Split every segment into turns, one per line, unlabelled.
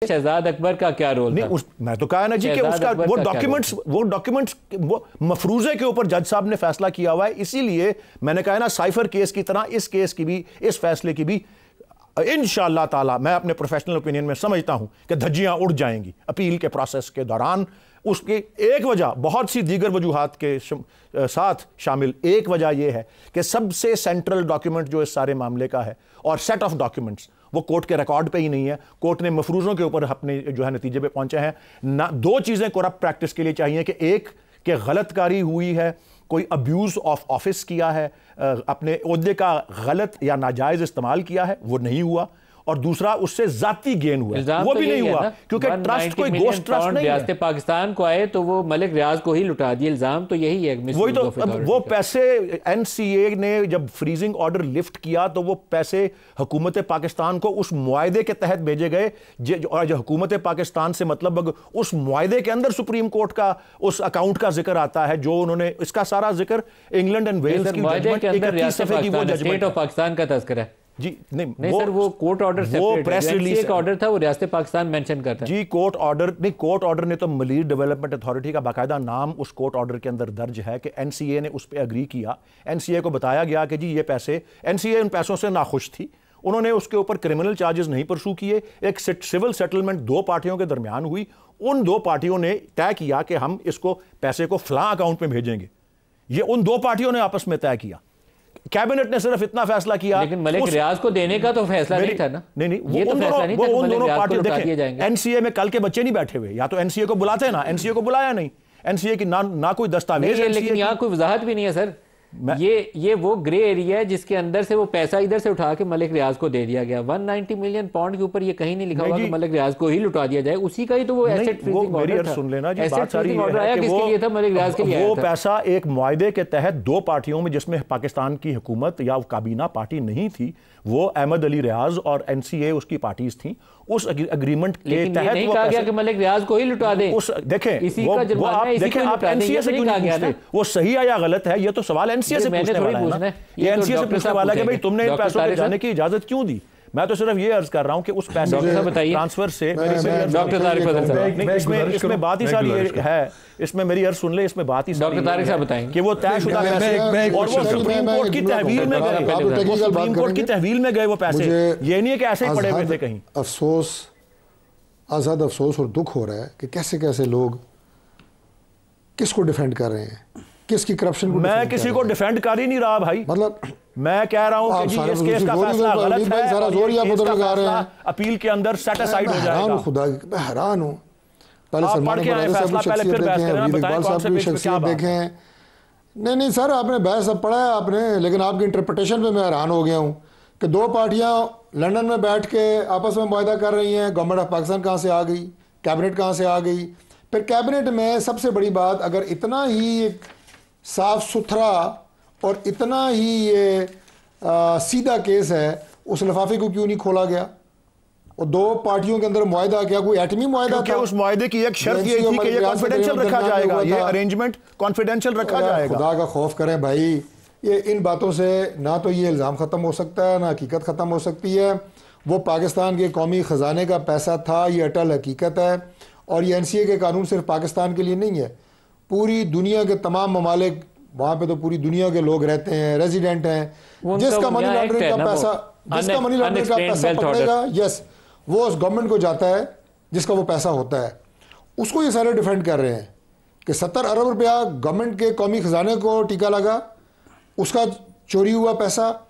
शहजाद अकबर का क्या रोल था?
मैं तो कहा ना जी कि उसका वो डॉक्यूमेंट्स वो मफरूजे के ऊपर जज साहब ने फैसला किया हुआ है, इसीलिए मैंने कहा ना साइफर केस की तरह इस केस की भी, इस फैसले की भी इंशाअल्लाह ताला मैं अपने प्रोफेशनल ओपिनियन में समझता हूं कि धज्जियां उड़ जाएंगी अपील के प्रोसेस के दौरान। उसकी एक वजह, बहुत सी दीगर वजूहात के साथ शामिल एक वजह यह है कि सबसे सेंट्रल डॉक्यूमेंट जो इस सारे मामले का है और सेट ऑफ डॉक्यूमेंट्स वो कोर्ट के रिकॉर्ड पे ही नहीं है। कोर्ट ने मफरूजों के ऊपर अपने जो है नतीजे पे पहुंचे हैं ना। दो चीज़ें करप्ट प्रैक्टिस के लिए चाहिए कि एक कि गलतकारी हुई है, कोई अब्यूज़ ऑफ ऑफिस किया है, अपने ओहदे का गलत या नाजायज़ इस्तेमाल किया है, वो नहीं हुआ, और दूसरा उससे जाती गेन हुआ वो
तो
भी नहीं हुआ क्योंकि ट्रस्ट कोई गोश्त ट्रस्ट नहीं है।
पाकिस्तान को आए तो वो मलिक रियाज को ही लुटा दिया, इल्जाम तो यही है।
वही तो वो पैसे एनसीए ने जब फ्रीजिंग ऑर्डर लिफ्ट किया तो वो पैसे हुकूमत पाकिस्तान को उस मुआहदे के तहत भेजे गए, और जो हुकूमत पाकिस्तान से मतलब उस मुआहदे के अंदर सुप्रीम कोर्ट का उस अकाउंट का जिक्र आता है, जो उन्होंने इसका सारा जिक्र इंग्लैंड एंड वेल्स की जजमेंट 31 सफ़े की वो जजमेंट ऑफ
पाकिस्तान का तज़किरा है
जी।
नहीं सर, वो कोर्ट ऑर्डर
वो प्रेस रिलीज
का ऑर्डर था, वो रियासत पाकिस्तान मेंशन करता है
जी। कोर्ट ऑर्डर नहीं, कोर्ट ऑर्डर ने तो मलीर डेवलपमेंट अथॉरिटी का बाकायदा नाम उस कोर्ट ऑर्डर के अंदर दर्ज है कि एनसीए ने उस पर एग्री किया। एनसीए को बताया गया कि जी ये पैसे, एनसीए उन पैसों से नाखुश थी, उन्होंने उसके ऊपर क्रिमिनल चार्जेस नहीं परसू किए। एक सिविल सेटलमेंट दो पार्टियों के दरमियान हुई, उन दो पार्टियों ने तय किया कि हम इसको पैसे को फलां अकाउंट में भेजेंगे। ये उन दो पार्टियों ने आपस में तय किया। कैबिनेट ने सिर्फ इतना फैसला किया,
लेकिन मलिक रियाज को देने का तो फैसला नहीं था ना।
नहीं, वो उन दोनों पार्टियों, देखें एनसीए में कल के बच्चे नहीं बैठे हुए, या तो एनसीए को बुलाते ना, एनसीए को बुलाया नहीं, एनसीए की ना कोई दस्तावेज,
लेकिन यहाँ कोई वजाहत भी नहीं है सर। ये वो ग्रे एरिया है जिसके अंदर से वो पैसा इधर से उठा के मलिक रियाज को दे दिया गया। 190 मिलियन पाउंड के ऊपर ये कहीं नहीं लिखा हुआ कि मलिक रियाज को ही लुटा दिया जाए, उसी का ही तो वो एसेट फ्रीजिंग ऑर्डर था।
सुन लेना जी, बात सारी
ऑर्डर आया किसके लिए था? मलिक रियाज के लिए।
वो पैसा एक मुआहदे के तहत दो पार्टियों में, जिसमें पाकिस्तान की हुकूमत या काबीना पार्टी नहीं थी, वो अहमद अली रियाज और एनसीए उसकी पार्टीज थी, उस एग्रीमेंट के तहत
नहीं कहा गया कि मलिक रियाज को ही लुटा दें।
देखें आप एनसीए से क्यों नहीं पूछते वो सही है या गलत है? ये तो सवाल एनसीए से पूछने वाला है ना। ये एनसीए से पूछने वाला है कि भाई तुमने पैसों के जाने की इजाजत क्यों दी। मैं तो सिर्फ ये अर्ज कर रहा हूं कि उस पैसे ट्रांसफर से
डॉक्टर तारिक साहब
इसमें बात ही सारी है, इसमें मेरी अर्ज सुन ले, इसमें बात ही
डॉक्टर तारिक साहब बताएंगे कि
वो तयशुदा पैसे और वो सुप्रीम कोर्ट की तहवील में गए, वो सुप्रीम कोर्ट की तहवील में गए वो पैसे, ये नहीं है कि ऐसे ही पड़े हुए थे कहीं।
अफसोस, आज़ाद अफसोस और दुख हो रहा है कि कैसे कैसे लोग किसको डिफेंड कर रहे हैं, किसकी करप्शन को।
मैं किसी को डिफेंड कर ही नहीं रहा भाई, मतलब मैं कह रहा हूं कि जी इस केस का फैसला गलत है, सारा जोर ही आप उधर लगा रहे हैं, अपील के अंदर सेट असाइड हो जाएगा।
खुदा मैं हैरान हूं, पहले
सलमान
इकबाल साहब की शख्सियत देखें। नहीं सर, आपने बहस अब पढ़ा है आपने, लेकिन आपकी इंटरप्रिटेशन पे मैं हैरान हो गया हूं कि दो पार्टियां लंदन में बैठ के आपस में मुआहदा कर रही हैं। गवर्नमेंट ऑफ पाकिस्तान कहाँ से आ गई, कैबिनेट कहाँ से आ गई? फिर कैबिनेट में सबसे बड़ी बात, अगर इतना ही साफ सुथरा और इतना ही ये सीधा केस है, उस लिफाफे को क्यों नहीं खोला गया? और दो पार्टियों के अंदर मुआहदा, क्या कोई एटमी मुआहदा था?
उस मुआहदे की एक शर्त ये थी कि ये कॉन्फिडेंशियल रखा जाएगा, ये अरेंजमेंट कॉन्फिडेंशियल रखा जाएगा।
खुदा का खौफ करें भाई, ये इन बातों से ना तो ये इल्ज़ाम ख़त्म हो सकता है, ना हकीकत ख़त्म हो सकती है। वो पाकिस्तान के कौमी ख़जाने का पैसा था, ये अटल हकीकत है। और ये एनसीए के कानून सिर्फ पाकिस्तान के लिए नहीं है, पूरी दुनिया के तमाम ममालिक, वहाँ पे तो पूरी दुनिया के लोग रहते हैं, रेजिडेंट हैं। जिसका मनी लॉन्ड्रिंग का पैसा, जिसका मनी लॉन्ड्रिंग का पैसा पकड़ेगा, यस, वो उस गवर्नमेंट को जाता है जिसका वो पैसा होता है। उसको ये सारे डिफेंड कर रहे हैं कि 70 अरब रुपया गवर्नमेंट के कौमी खजाने को टीका लगा, उसका चोरी हुआ पैसा।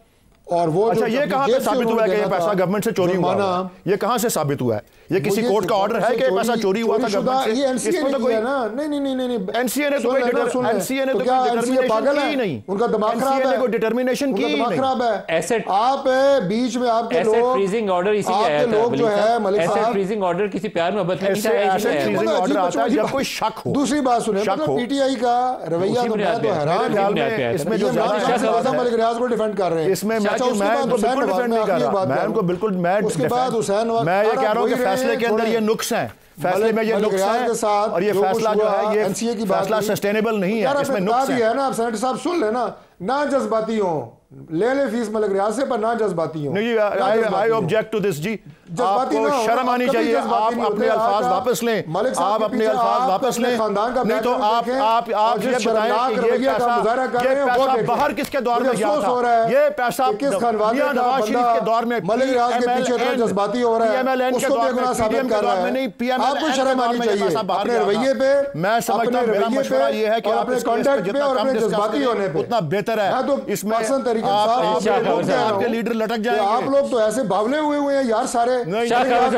और वो
अच्छा, ये कहाँ पे साबित हुआ है कि ये पैसा गवर्नमेंट से चोरी हुआ है? ये कहाँ से साबित हुआ है? ये किसी कोर्ट का ऑर्डर है कि ये पैसा चोरी हुआ था गवर्नमेंट से?
ये एनसीए ने किया ना? नहीं,
एनसीए ने तो कोई डिटरमिनेशन नहीं,
उनका दिमाग खराब है,
कोई डिटरमिनेशन की
दिमाग खराब है।
एसेट
आप बीच में आपके लोग
फ्रीजिंग ऑर्डर इसी आया था,
लोग जो है मलिक साहब,
एसेट फ्रीजिंग ऑर्डर किसी प्यार मोहब्बत में नहीं था,
एसेट फ्रीजिंग ऑर्डर आता है जब कोई शक हो।
दूसरी बात सुने, मतलब पीटीआई का रवैया तो मैं तो हैरान,
इसमें जो
मलिक रियाज को डिफेंड कर रहे हैं,
इसमें डिफेंड नहीं कर रहा, मैं उनको बिल्कुल, मैं
उसके बाद हुसैन,
मैं ये कह रहा हूं कि फैसले के अंदर ये नुक्स हैं, फैसले में ये नुक्स हैं, और ये फैसला जो है, ये एनसीए की फैसला सस्टेनेबल नहीं है, इसमें नुक्स है
ना। आप सेनेटर साहब सुन लेना, ना जज्बाती हो, ले फीस मलिक रियाज से, पर ना जज्बाती हो।
नहीं, आई ऑब्जेक्ट टू दिस जी। आपको शर्म आनी चाहिए। आप अपने अल्फाज वापस लें, आप अपने अल्फाज वापस लें, नहीं तो आप ये बताएं कि ये पैसा बाहर किसके दौर में गया था? ये पैसा मियां नवाज शरीफ के दौर में,
मलिक रियाज के पीछे जज्बाती हो रहा है, उसको बेगुनाह साबित कर रहा है।
नहीं,
आपको शर्म आनी चाहिए अपने रवैये पे।
मैं समझता हूं, मेरा मशवरा ये है कि आप
अपने कॉन्टेक्ट पे और अपने जज्बाती होने पे
उतना बेहतर है।
तो
इसमें
आपके
लीडर लटक जाएंगे।
आप लोग तो ऐसे बावले हुए हैं यार सारे।
क्या कह रहे हैं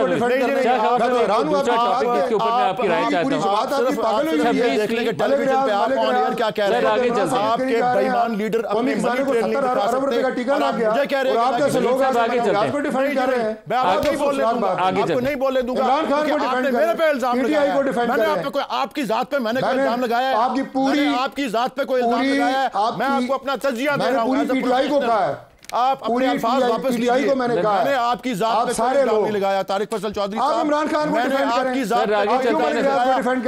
आपके बेईमान लीडर अपने मनी ट्रेल नहीं दिखा सकते
का टीका लग गया,
मुझे कह रहे हैं
आप जैसे लोग आपको डिफेंड कर रहे हैं।
मैं आपको नहीं बोलने दूंगा। आपने मेरे पे इल्जाम लगाया, मैंने आपको आपकी जात पे मैंने कोई इल्जाम लगाया है? आपकी जात पे कोई इल्जाम लगाया है? मैं आपको अपना तजिया दे रहा हूं।
पीटीआई को कहा है,
आप अपने अल्फाज वापस लीजिए।
को मैंने कहा,
मैंने आपकी जात पे सारे लोग नहीं लगाया। तारिक फैसल चौधरी साहब,
इमरान खान को डिफेंड करें,
आपकी जात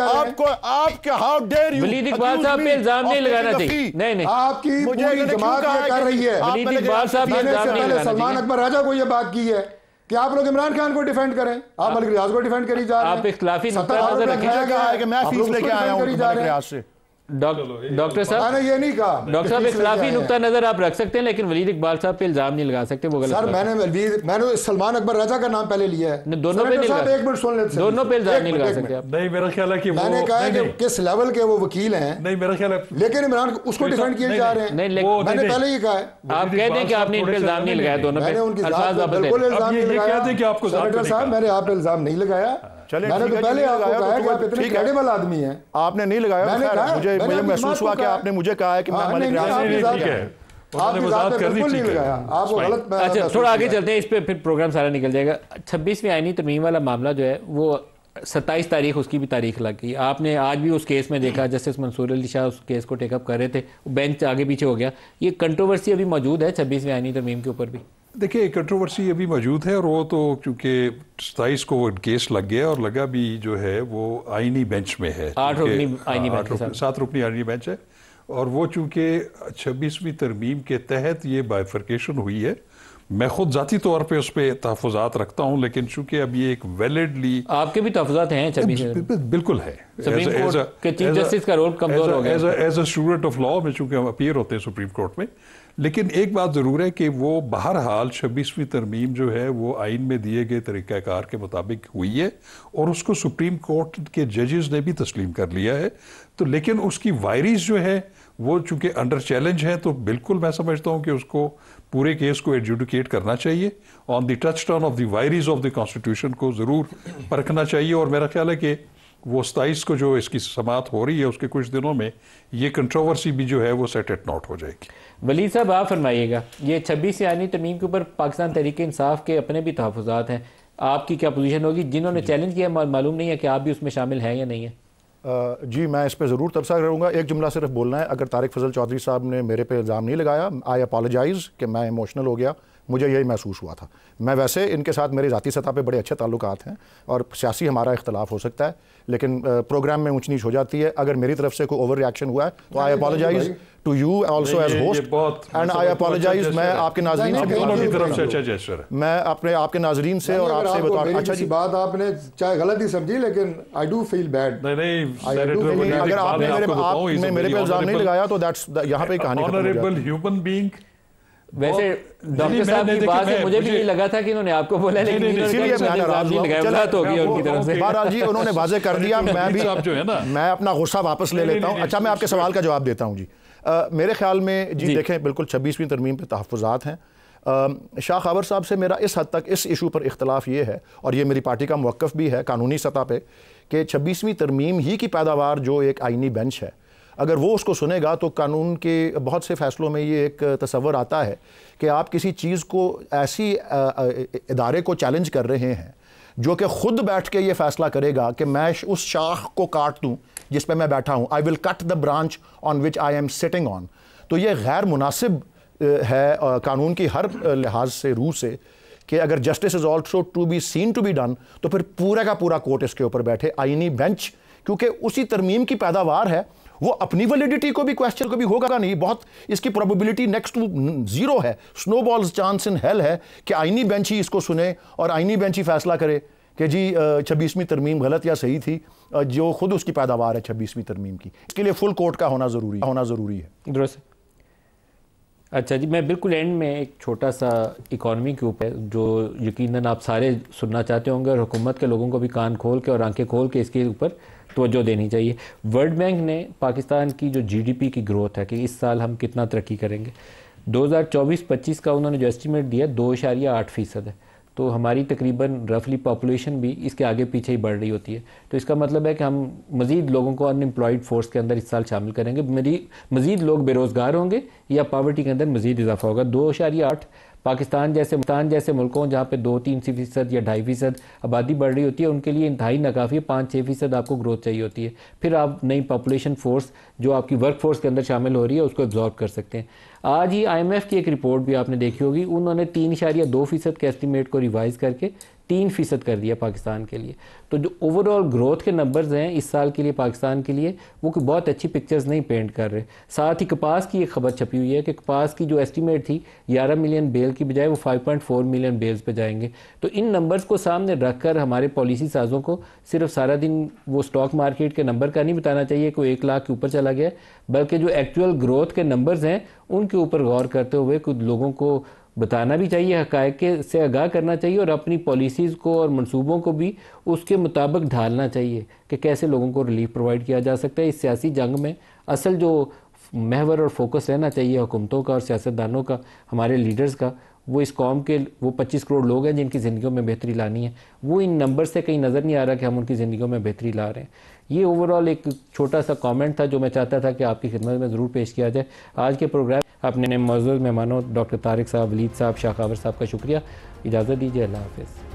आपको आपके how dare you
Walid Iqbal साहब पे इल्जाम नहीं लगाना चाहिए। नहीं
आपकी पूरी जमात कर रही है।
वलीद इकबाल साहब पे इल्जाम नहीं लगाना।
सलमान अकबर राजा को यह बात की है कि आप लोग इमरान खान को डिफेंड करें, आप मलिक रियाज को डिफेंड करी जा रहे हैं।
आप इख्तिलाफी नुक्ता नजर रखिए कि
मैं फीस लेके आया हूं मलिक रियाज से।
डॉक्टर साहब,
मैंने ये नहीं कहा।
डॉक्टर साहब, इख्तिलाफी नुक्ता नजर आप रख सकते हैं, लेकिन वलीद इकबाल साहब पे इल्जाम नहीं लगा सकते, वो गलत।
सर मैंने सलमान अकबर राजा का नाम पहले लिया है।
दोनों पे नहीं,
एक मिनट सुन लेते,
दोनों पे इल्जाम नहीं लगा सकते आप।
नहीं, मेरा ख्याल है कि
मैंने कहा है कि किस लेवल के वो वकील हैं।
नहीं, मेरा ख्याल है
लेकिन इमरान उसको डिफेंड किए जा रहे हैं। मैंने पहले ही कहा है।
आप कहते हैं कि आपने इन पे इल्जाम नहीं लगाया, दोनों पे
बिल्कुल इल्जाम नहीं लगाया। सेनेटर साहब, मैंने आप पे इल्जाम नहीं लगाया। मैंने तो पहले आपको कहा कि आप इतने क्रेडिबल आदमी हैं।
आपने नहीं लगाया। मुझे महसूस हुआ कि आपने मुझे कहा है कि मैं मलिक रियाज
अच्छा, थोड़ा आगे चलते हैं इस पे, फिर प्रोग्राम सारा निकल जाएगा। 26वीं आईनी तरमीम वाला मामला जो है वो 27 तारीख उसकी भी तारीख लग गई। आपने आज भी उस केस में देखा, जस्टिस मंसूर अली शाह उस केस को टेकअप कर रहे थे, बेंच आगे पीछे हो गया। ये कंट्रोवर्सी अभी मौजूद है 26वीं आईनी तरमीम के ऊपर भी?
देखिए, कंट्रोवर्सी अभी मौजूद है, और वो तो चूँकि 27 को केस लग गया और लगा भी जो है वो आईनी बेंच में है,
7 रुकनी
आईनी बेंच है। और वो चूँकि 26वीं तरमीम के तहत ये बाइफर्केशन हुई है, मैं खुद जाती तौर पे उस पर तहफ़्फ़ुज़ात रखता हूँ, लेकिन चूँकि अब ये एक वैलिडली
आपके भी तहफ़्फ़ुज़ात हैं 26
बिल्कुल है।
सुप्रीम कोर्ट के चीफ जस्टिस का रोल कमजोर हो गया
as a student of law में, चूँकि हम अपीयर होते हैं सुप्रीम कोर्ट में। लेकिन एक बात ज़रूर है कि वो बहरहाल 26वीं तरमीम जो है वो आइन में दिए गए तरीक़ाकार के मुताबिक हुई है, और उसको सुप्रीम कोर्ट के जजेस ने भी तस्लीम कर लिया है। तो लेकिन उसकी वायरीज जो है वो चूँकि अंडर चैलेंज है, तो बिल्कुल मैं समझता हूँ कि उसको पूरे केस को एडजुडिकेट करना चाहिए, on the touchdown of the वायरीज of the constitution को ज़रूर परखना चाहिए। और मेरा ख्याल है कि वो 27 को जो इसकी समाअत हो रही है उसके कुछ दिनों में ये कंट्रोवर्सी भी जो है वो सेट एट नॉट हो जाएगी।
वलीद साहब, आप फरमाइएगा, ये 26 आईनी तरमीम के ऊपर पाकिस्तान तहरीक इंसाफ के अपने भी तहफ़्फ़ुज़ात हैं, आपकी क्या पोजीशन होगी? जिन्होंने चैलेंज किया, मालूम नहीं है कि आप भी उसमें शामिल हैं या नहीं है।
जी, मैं इस पर ज़रूर तबसरा करूँगा। एक जुमला सिर्फ बोलना है, अगर तारिक फजल चौधरी साहब ने मेरे पे इल्ज़ाम नहीं लगाया, आई अपोलोजाइज़ कि मैं इमोशनल हो गया, मुझे यही महसूस हुआ था। मैं वैसे इनके साथ मेरी ज़ाती सतह पे बड़े अच्छे ताल्लुकात हैं और सियासी हमारा इख्तलाफ हो सकता है, लेकिन प्रोग्राम में ऊंच नीच हो जाती है। अगर मेरी तरफ से कोई ओवर रिएक्शन हुआ है तो I apologise to you also as host, and I apologise. मैं आपके नाज़रीन से, मैं अपने आपके नाज़रीन से और आपसे बता, अच्छा जी,
बात आपने चाहे गलत ही समझी, लेकिन आई डू फील बैड।
अगर आपने मेरे पे इल्ज़ाम नहीं लगाया तो दैट्स यहाँ पे कहानी
ऑनरेबल ह्यूमन बीइंग।
वैसे डॉक्टर साहब की बात से मुझे भी नहीं लगा था कि उन्होंने आपको बोला, लेकिन
बहरहाल जी उन्होंने वाज़ेह कर दिया। मैं भी मैं अपना गुस्सा वापस ले लेता हूँ। अच्छा, मैं आपके सवाल का जवाब देता हूँ जी। मेरे ख्याल में जी देखें, बिल्कुल 26वीं तरमीम पे तहफ़्फ़ुज़ात हैं। शाह ख़ावर साहब से मेरा इस हद तक इस इशू पर इख्तलाफ ये है, और ये मेरी पार्टी का मौक़िफ़ भी है कानूनी सतह पे, कि 26वीं तरमीम ही की पैदावार जो एक आइनी बेंच है, अगर वो उसको सुनेगा तो कानून के बहुत से फ़ैसलों में ये एक तसव्वुर आता है कि आप किसी चीज़ को, ऐसी इदारे को चैलेंज कर रहे हैं जो कि ख़ुद बैठ के ये फ़ैसला करेगा कि मैं उस शाख को काट दूँ जिस पे मैं बैठा हूँ, I will cut the branch on which I am sitting on. तो ये गैर मुनासिब है कानून की हर लिहाज से, रूह से, कि अगर justice is also to be seen to be done, तो फिर पूरा का पूरा कोर्ट इसके ऊपर बैठे, आइनी बेंच, क्योंकि उसी तरमीम की पैदावार है। वो अपनी वैलिडिटी को भी क्वेश्चन कभी होगा नहीं, बहुत इसकी प्रोबेबिलिटी नेक्स्ट टू 0 है, स्नोबॉल्स चांस इन हेल है कि आईनी बेंच ही इसको सुने और आईनी बेंच ही फैसला करे कि जी 26वीं तरमीम गलत या सही थी, जो खुद उसकी पैदावार है 26वीं तरमीम की। इसके लिए फुल कोर्ट का होना ज़रूरी है।
दुरुस्त। अच्छा जी, मैं बिल्कुल एंड में एक छोटा सा इकॉनमी के ऊपर जो यकीनन आप सारे सुनना चाहते होंगे और हुकूमत के लोगों को भी कान खोल के और आंखें खोल के इसके ऊपर तवज्जो देनी चाहिए। वर्ल्ड बैंक ने पाकिस्तान की जो जीडीपी की ग्रोथ है कि इस साल हम कितना तरक्की करेंगे, 2024-25 का उन्होंने जो एस्टिमेट दिया 2.8% है। तो हमारी तकरीबन रफली पॉपुलेशन भी इसके आगे पीछे ही बढ़ रही होती है। तो इसका मतलब है कि हम मज़ीद लोगों को अनएम्प्लॉयड फोर्स के अंदर इस साल शामिल करेंगे, मज़ीद लोग बेरोज़गार होंगे या पॉवर्टी के अंदर मज़ीद इजाफा होगा। 2.8 पाकिस्तान जैसे मुल्कों जहाँ पे 2-3% या 2.5% आबादी बढ़ रही होती है उनके लिए इंतहाई नाकाफ़ी है। 5-6% आपको ग्रोथ चाहिए होती है, फिर आप नई पॉपुलेशन फोर्स जो आपकी वर्क फोर्स के अंदर शामिल हो रही है उसको एब्जॉर्ब कर सकते हैं। आज ही IMF की एक रिपोर्ट भी आपने देखी होगी, उन्होंने 3.2% के एस्टिमेट को रिवाइज़ करके 3% कर दिया पाकिस्तान के लिए। तो जो ओवरऑल ग्रोथ के नंबर्स हैं इस साल के लिए पाकिस्तान के लिए वो कोई बहुत अच्छी पिक्चर्स नहीं पेंट कर रहे। साथ ही कपास की एक खबर छपी हुई है कि कपास की जो एस्टिमेट थी 11 मिलियन बेल की बजाय वो 5.4 मिलियन बेल्स पे जाएंगे। तो इन नंबर्स को सामने रखकर हमारे पॉलिसी साजों को सिर्फ सारा दिन वो स्टॉक मार्केट के नंबर का नहीं बताना चाहिए कोई 1 लाख के ऊपर चला गया, बल्कि जो एक्चुअल ग्रोथ के नंबर्स हैं उनके ऊपर गौर करते हुए कुछ लोगों को बताना भी चाहिए, हक़ाइक़ से आगाह करना चाहिए और अपनी पॉलिसीज़ को और मंसूबों को भी उसके मुताबिक ढालना चाहिए कि कैसे लोगों को रिलीफ प्रोवाइड किया जा सकता है। इस सियासी जंग में असल जो महवर और फोकस रहना चाहिए हुकूमतों का और सियासतदानों का, हमारे लीडर्स का, वो इस कौम के वो 25 करोड़ लोग हैं जिनकी ज़िंदगियों में बेहतरी लानी है। वो इन नंबर से कहीं नज़र नहीं आ रहा कि हम उनकी ज़िंदगियों में बेहतरी ला रहे हैं। ये ओवरऑल एक छोटा सा कमेंट था जो मैं चाहता था कि आपकी खिदमत में ज़रूर पेश किया जाए। आज के प्रोग्राम अपने मौजूद मेहमानों डॉक्टर तारिक साहब, वलीद साहब, शाह खावर साहब का शुक्रिया। इजाज़त दीजिए, अल्लाह हाफ़िज़।